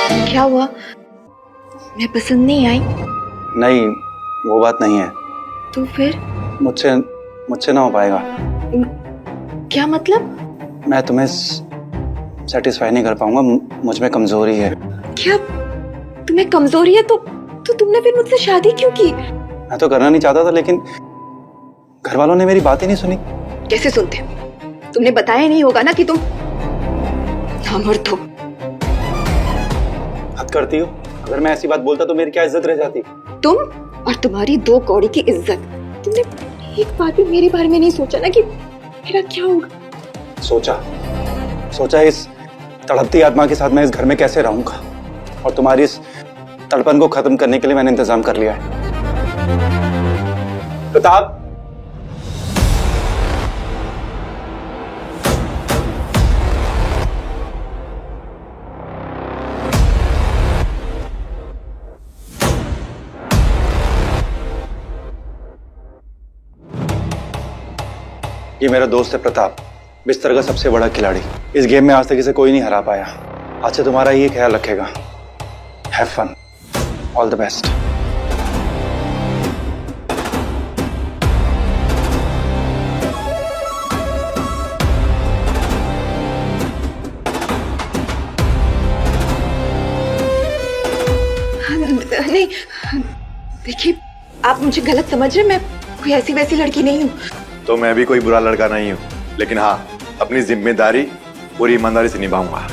क्या हुआ? मैं पसंद नहीं आई? नहीं, वो बात नहीं है। तो फिर? मुझसे ना हो पाएगा। क्या मतलब? मैं तुम्हें सेटिस्फाई नहीं कर पाऊंगा, मुझ में कमजोरी है। क्या तुम्हें कमजोरी है? तो तुमने फिर मुझसे शादी क्यों की? मैं तो करना नहीं चाहता था, लेकिन घर वालों ने मेरी बात ही नहीं सुनी। कैसे सुनते? तुमने बताया नहीं होगा ना कि तुम नामर्द हो। हद करती हो। अगर मैं ऐसी बात बोलता तो मेरी क्या इज्जत रह जाती? तुम और तुम्हारी 2 कौड़ी की इज्जत। तुमने एक बार भी मेरे बारे में नहीं सोचा ना कि मेरा क्या होगा? सोचा इस तड़पती आत्मा के साथ मैं इस घर में कैसे रहूंगा, और तुम्हारी इस तड़पन को खत्म करने के लिए मैंने इंतजाम कर लिया है। प्रताप, ये मेरा दोस्त है प्रताप, बिस्तर का सबसे बड़ा खिलाड़ी। इस गेम में आज तक इसे कोई नहीं हरा पाया। आज से तुम्हारा ये ख्याल रखेगा। Have fun, all the best. नहीं, देखिए, आप मुझे गलत समझ रहे। मैं कोई ऐसी वैसी लड़की नहीं हूँ। तो मैं भी कोई बुरा लड़का नहीं हूँ, लेकिन हाँ, अपनी जिम्मेदारी पूरी ईमानदारी से निभाऊंगा।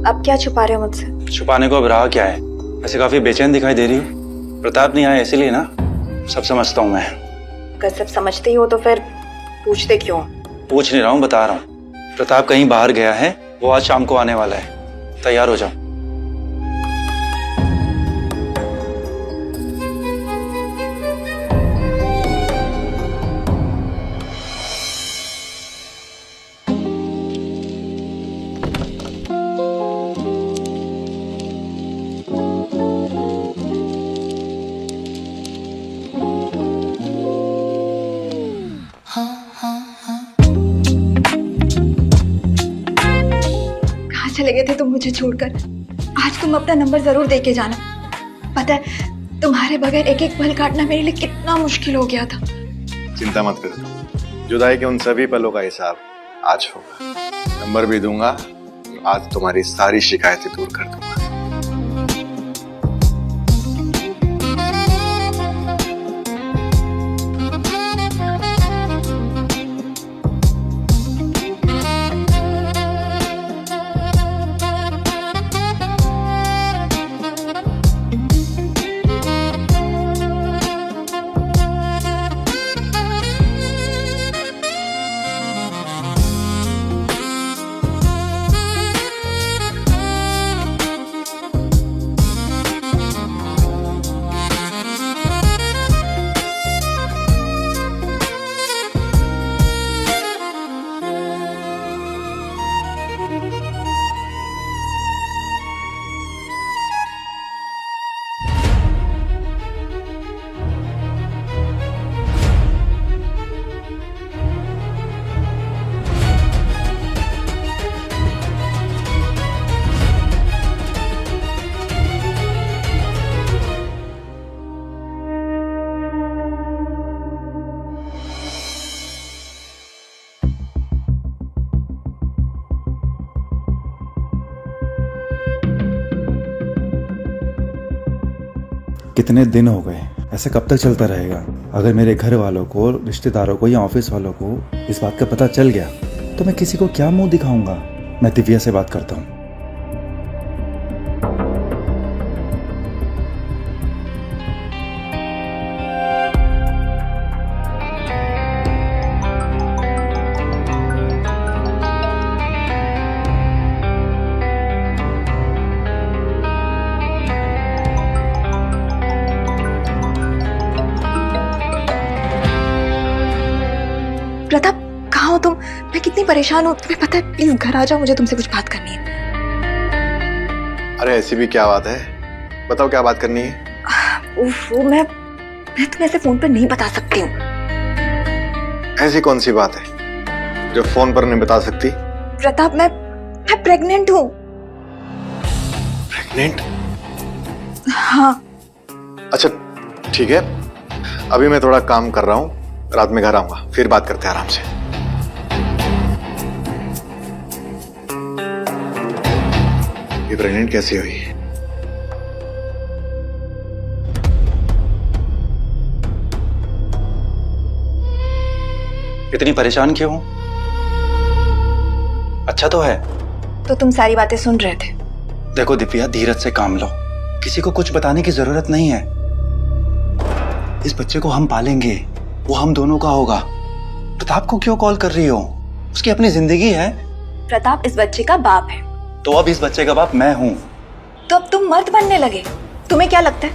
अब क्या छुपा रहे हो मुझसे? छुपाने को अब रहा क्या है? वैसे काफी बेचैन दिखाई दे रही हो। प्रताप नहीं आया इसीलिए ना? सब समझता हूँ मैं। अगर सब समझते ही हो तो फिर पूछते क्यों? पूछ नहीं रहा हूँ, बता रहा हूँ। प्रताप कहीं बाहर गया है, वो आज शाम को आने वाला है। तैयार हो जाओ। चले गए थे तुम मुझे छोड़कर। आज तुम अपना नंबर जरूर दे के जाना। पता है, तुम्हारे बगैर एक एक पल काटना मेरे लिए कितना मुश्किल हो गया था। चिंता मत करो, जुदाई के उन सभी पलों का हिसाब आज होगा। नंबर भी दूंगा, आज तुम्हारी सारी शिकायतें दूर कर दूंगा। कितने दिन हो गए, ऐसे कब तक चलता रहेगा? अगर मेरे घर वालों को, रिश्तेदारों को या ऑफिस वालों को इस बात का पता चल गया तो मैं किसी को क्या मुंह दिखाऊंगा? मैं दिव्या से बात करता हूँ। प्रताप, कहाँ हो तुम? मैं कितनी परेशान हूँ, तुम्हें पता है? प्लीज घर आ जाओ, मुझे तुमसे कुछ बात करनी है। अरे ऐसी भी क्या बात है, बताओ क्या बात करनी है। उफ, मैं तुम्हें ऐसे फोन पर नहीं बता सकती हूँ। ऐसी कौन सी बात है जो फोन पर नहीं बता सकती? प्रताप, मैं प्रेग्नेंट हूँ। प्रेग्नेंट? हाँ। अच्छा ठीक है, अभी मैं थोड़ा काम कर रहा हूँ, रात में घर आऊंगा, फिर बात करते हैं आराम से। ये प्रेग्नेंट कैसे हुई? इतनी परेशान क्यों हो? अच्छा तो है। तो तुम सारी बातें सुन रहे थे? देखो दिव्या, धीरज से काम लो, किसी को कुछ बताने की जरूरत नहीं है। इस बच्चे को हम पालेंगे, वो हम दोनों का होगा। प्रताप को क्यों कॉल कर रही हो? उसकी अपनी जिंदगी है। प्रताप इस बच्चे का बाप है। तो अब इस बच्चे का बाप मैं हूँ। तो अब तुम मर्द बनने लगे। तुम्हें क्या लगता है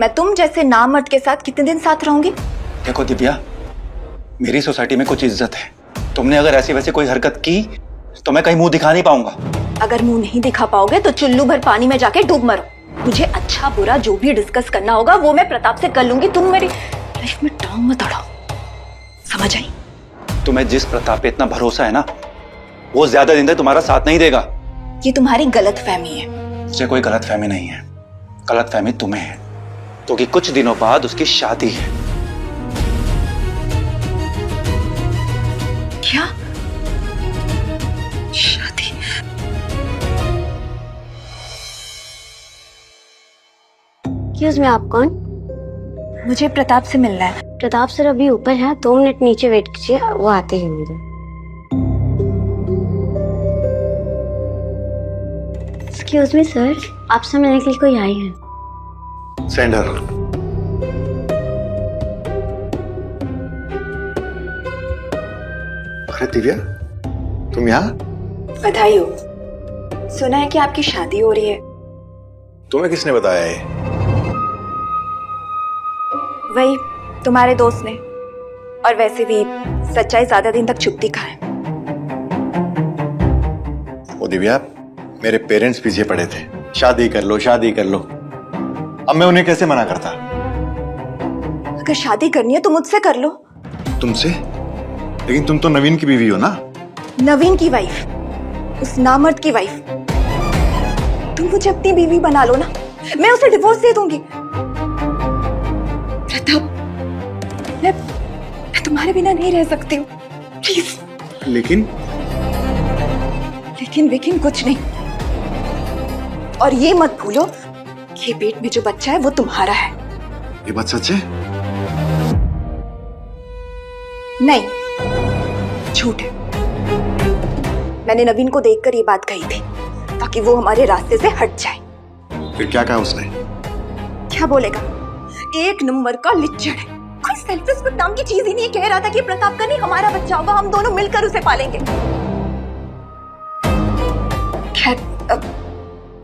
मैं तुम जैसे नामर्द के साथ कितने दिन साथ रहूंगी? देखो दिव्या, मेरी सोसाइटी में कुछ इज्जत है। तुमने अगर ऐसी वैसी कोई हरकत की तो मैं कहीं मुंह दिखा नहीं पाऊंगा। अगर मुंह नहीं दिखा पाओगे तो चुल्लू भर पानी में जाके डूब मरो। मुझे अच्छा बुरा जो भी डिस्कस करना होगा वो मैं प्रताप से कर लूंगी। तुम मेरी लाइफ में टांग मत अड़ाओ, समझ आई? तुम्हें जिस प्रताप पे इतना भरोसा है ना, वो ज्यादा दिन तक तुम्हारा साथ नहीं देगा। ये तुम्हारी गलत फहमी है। मुझे कोई गलत फहमी नहीं है, गलत फहमी तुम्हें है, क्योंकि कुछ दिनों बाद उसकी शादी है। क्या शादी? एक्सक्यूज मी, आप कौन? मुझे प्रताप से मिलना है। प्रताप सर अभी ऊपर है, 2 मिनट नीचे वेट कीजिए, वो आते ही होंगे। एक्सक्यूज मी सर, आपसे मिलने के लिए कोई आई है। Send her. अरे दिव्या, तुम यहाँ? बधाई हो। सुना है कि आपकी शादी हो रही है। तुम्हें किसने बताया है? वही तुम्हारे दोस्त ने। और वैसे भी सच्चाई ज्यादा दिन तक छुपती कहाँ है। ओ दिव्या, मेरे पेरेंट्स पीछे पड़े थे, शादी कर लो शादी कर लो। अब मैं उन्हें कैसे मना करता? अगर शादी करनी है तो मुझसे कर लो। तुमसे? लेकिन तुम तो नवीन की बीवी हो ना। नवीन की वाइफ, उस नामर्द की वाइफ। तुम मुझे अपनी बीवी बना लो ना, मैं उसे डिवोर्स दे दूंगी। प्रताप, मैं तुम्हारे बिना नहीं रह सकती हूँ, प्लीज। लेकिन लेकिन कुछ नहीं। और ये मत भूलो कि पेट में जो बच्चा है वो तुम्हारा है। ये बात सच है? नहीं, झूठ है। मैंने नवीन को देखकर ये बात कही थी ताकि वो हमारे रास्ते से हट जाए। फिर क्या कहा उसने? क्या बोलेगा, एक नंबर का लिच्चड़ है। कोई सेल्फ रिस्पेक्ट नाम की चीज ही नहीं। कह रहा था कि प्रताप का नहीं हमारा बच्चा होगा, हम दोनों मिलकर उसे पालेंगे। खैर अब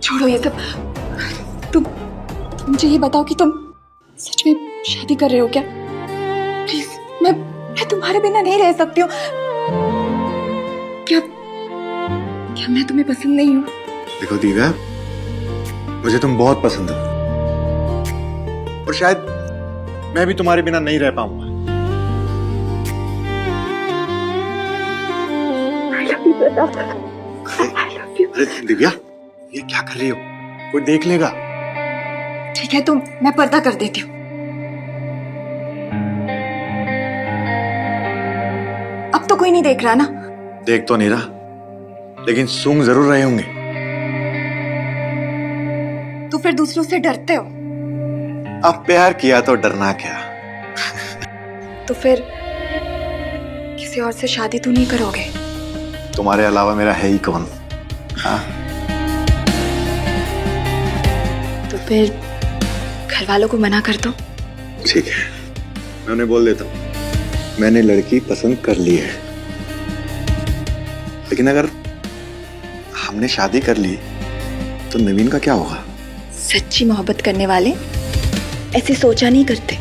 छोड़ो ये सब। तुम मुझे ये बताओ कि तुम सच में शादी कर रहे हो क्या? प्लीज, मैं तुम्हारे बिना नहीं रह सकती हूँ। क्या मैं तुम्हें पसंद नहीं हूँ? देखो दिव्या, मुझे तुम बहुत पसंद हो और शायद मैं भी तुम्हारे बिना नहीं रह पाऊंगा। अरे दिव्या, ये क्या कर रही हो? कोई देख लेगा। ठीक है, तो मैं पर्दा कर देती हूँ। अब तो कोई नहीं देख रहा ना? देख तो नहीं रहा, लेकिन सूंघ जरूर रहे होंगे। तो फिर दूसरों से डरते हो? अब प्यार किया तो डरना क्या। तो फिर किसी और से शादी तो नहीं करोगे? तुम्हारे अलावा मेरा है ही कौन। हाँ, तो फिर घर वालों को मना कर दो। ठीक है, मैं उन्हें बोल देता हूँ मैंने लड़की पसंद कर ली है। लेकिन अगर हमने शादी कर ली तो नवीन का क्या होगा? सच्ची मोहब्बत करने वाले ऐसे सोचा नहीं करते।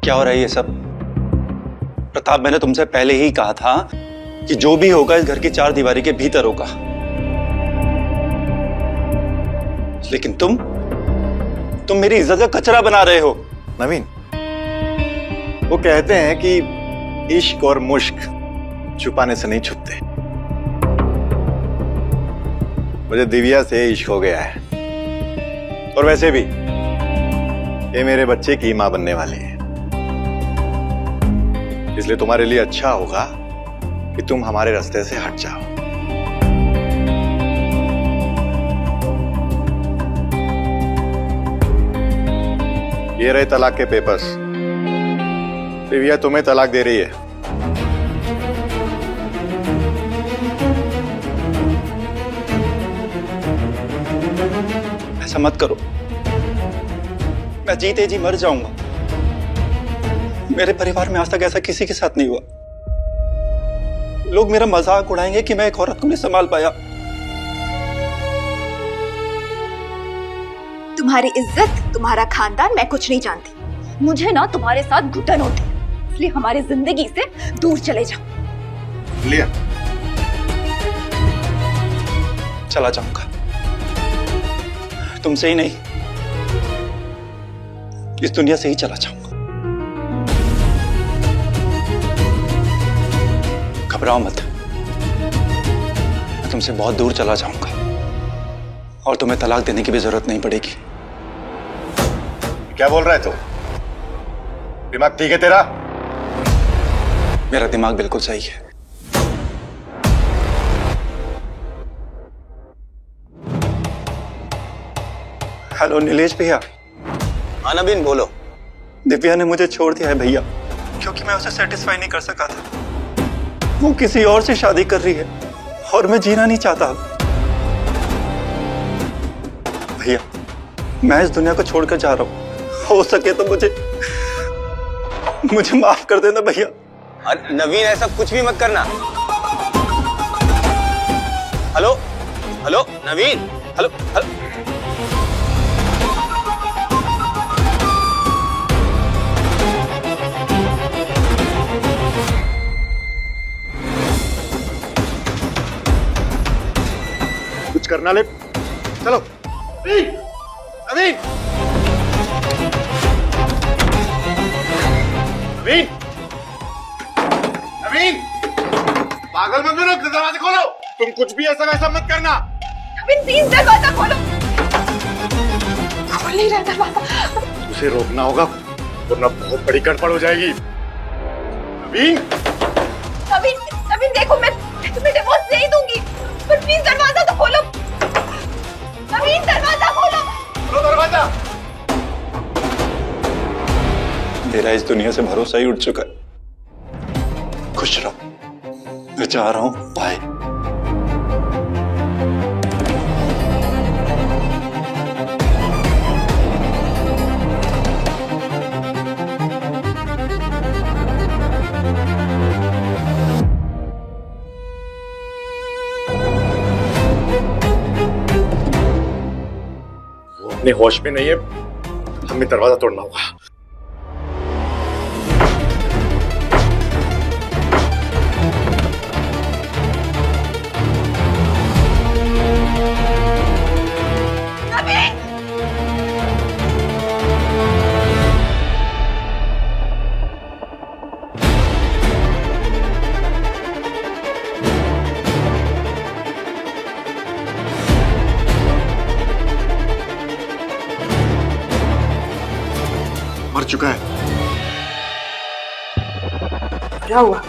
क्या हो रहा है ये सब? प्रताप, मैंने तुमसे पहले ही कहा था कि जो भी होगा इस घर की चार दीवारी के भीतर होगा। लेकिन तुम मेरी इज्जत का कचरा बना रहे हो। नवीन, वो कहते हैं कि इश्क और मुश्क छुपाने से नहीं छुपते। मुझे दिव्या से इश्क हो गया है, और वैसे भी ये मेरे बच्चे की मां बनने वाली है। इसलिए तुम्हारे लिए अच्छा होगा कि तुम हमारे रास्ते से हट जाओ। ये रहे तलाक के पेपर्स। दिव्या तुम्हें तलाक दे रही है। ऐसा मत करो, मैं जीते जी मर जाऊंगा। मेरे परिवार में आज तक ऐसा किसी के साथ नहीं हुआ। लोग मेरा मजाक उड़ाएंगे कि मैं एक औरत को नहीं संभाल पाया। तुम्हारी इज्जत, तुम्हारा खानदान मैं कुछ नहीं जानती। मुझे ना तुम्हारे साथ घुटन होती है, इसलिए हमारी जिंदगी से दूर चले जाओ। लिया, चला जाऊंगा, तुमसे ही नहीं, इस दुनिया से ही चला जाऊंगा। घबराओ मत, मैं तुमसे बहुत दूर चला जाऊंगा और तुम्हें तलाक देने की भी जरूरत नहीं पड़ेगी। क्या बोल रहा है तू? दिमाग ठीक है तेरा? मेरा दिमाग बिल्कुल सही है। हेलो नीलेश भैया। हाँ नवीन, बोलो। दिव्या ने मुझे छोड़ दिया है भैया, क्योंकि मैं उसे सेटिस्फाई नहीं कर सका था। वो किसी और से शादी कर रही है और मैं जीना नहीं चाहता। भैया, मैं इस दुनिया को छोड़कर जा रहा हूँ। हो सके तो मुझे माफ कर देना भैया। अरे नवीन, ऐसा कुछ भी मत करना। हेलो हेलो नवीन, हेलो हेलो। कुछ करना ले, चलो। नवीन, नवीन, नवीन, पागल मत बनो, दरवाजा खोलो। तुम कुछ भी ऐसा वैसा मत करना। नवीन प्लीज दरवाजा खोलो। खोल नहीं रहा दरवाजा। उसे रोकना होगा, वरना बहुत बड़ी गड़बड़ हो जाएगी। नवीन, नवीन, नवीन देखो, मैं तुम्हें डिवोर्स नहीं दूंगी, पर प्लीज दरवाजा तो खोलो। नवीन दरवाजा खोलो। खोलो दरवाजा। मेरा इस दुनिया से भरोसा ही उठ चुका है। खुश रहो, मैं जा रहा हूं, बाय। वो अपने होश में नहीं है, हमें दरवाजा तोड़ना होगा। चुका है। बुरा हुआ,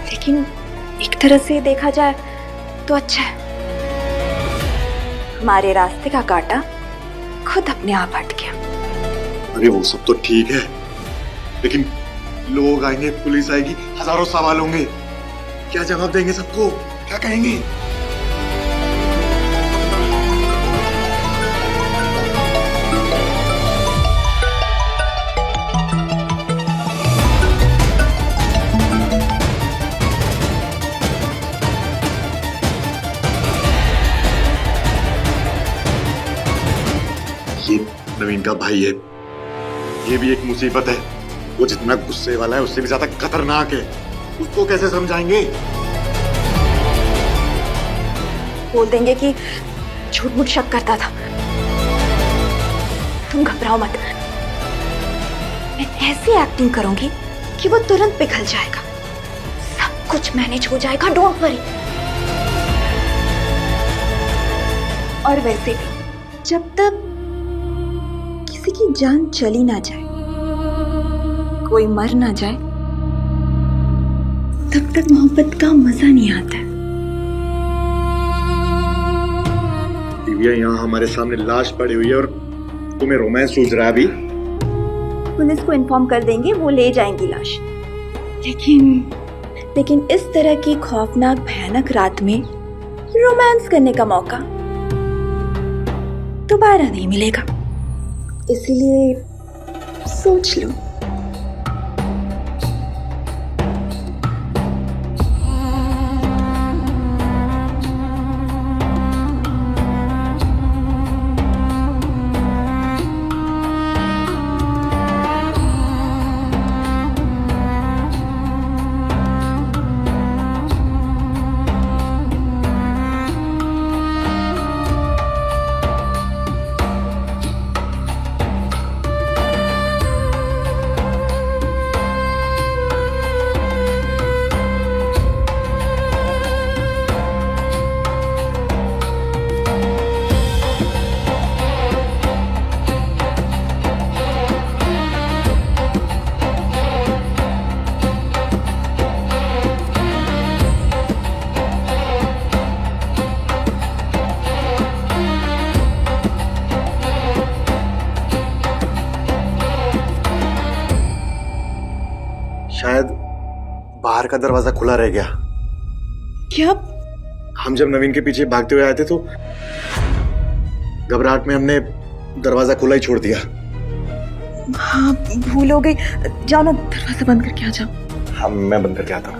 लेकिन एक तरह से देखा जाए तो अच्छा है। हमारे रास्ते का कांटा खुद अपने आप हट गया। अरे वो सब तो ठीक है, लेकिन लोग आएंगे, पुलिस आएगी, हजारों सवाल होंगे। क्या जवाब देंगे सबको? क्या कहेंगे? ये नवीन का भाई है, ये भी एक मुसीबत है। वो जितना गुस्से वाला है उससे भी ज्यादा खतरनाक है। उसको कैसे समझाएंगे? बोल देंगे कि झूठ मूठ शक करता था। तुम घबराओ मत, मैं ऐसी एक्टिंग करूंगी कि वो तुरंत पिघल जाएगा। सब कुछ मैनेज हो जाएगा, डोंट वरी। और वैसे भी जब तक किसी की जान चली ना जाए, कोई मर ना जाए, तब तक मोहब्बत का मजा नहीं आता। दिव्या यहाँ हमारे सामने लाश पड़ी हुई है और तुम्हें रोमांस सूझ रहा है अभी? पुलिस को इन्फॉर्म कर देंगे, वो ले जाएंगी लाश। लेकिन इस तरह की खौफनाक भयानक रात में रोमांस करने का मौका दोबारा नहीं मिलेगा, इसीलिए सोच लो। शायद बाहर का दरवाजा खुला रह गया। क्या? हम जब नवीन के पीछे भागते हुए आए थे तो घबराहट में हमने दरवाजा खुला ही छोड़ दिया। हाँ, भूल हो गई। जाओ ना, दरवाजा बंद करके आ जाओ। हाँ, मैं बंद करके आता हूँ।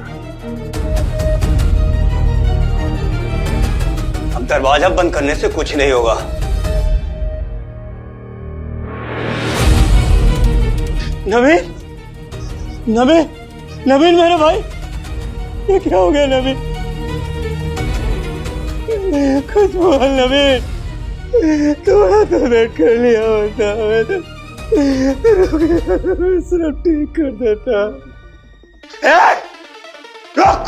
अब दरवाजा बंद करने से कुछ नहीं होगा। नवीन, नवीन, नवीन मेरे भाई, ये क्या हो गया नवीन? कुछ बोल नवीन, थोड़ा तो वेट कर लिया होता, मैं तो सिर्फ ठीक कर देता। रुक!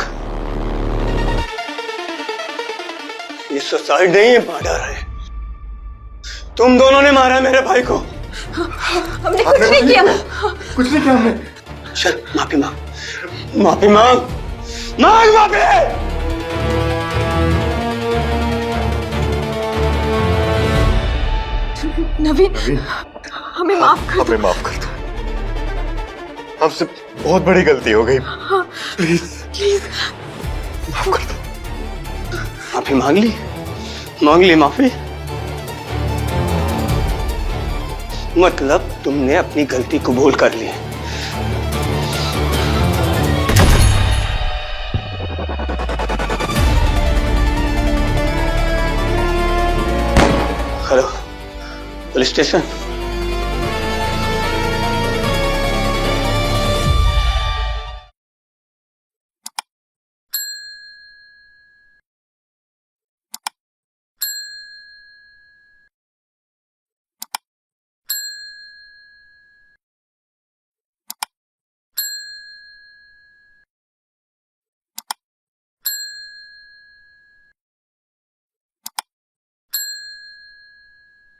ये सुसाइड नहीं है, मर्डर है। तुम दोनों ने मारा मेरे भाई को। हमने कुछ नहीं किया। कुछ नहीं किया हमने। चल माफी मांग, माफी मांग, मांग माफी। नवीन, हमें माफ कर दो। हमें माफ कर दो, हमसे बहुत बड़ी गलती हो गई। प्लीज प्लीज माफ कर दो। माफी मांग ली माफी। मतलब तुमने अपनी गलती कबूल कर ली। Hello, police station.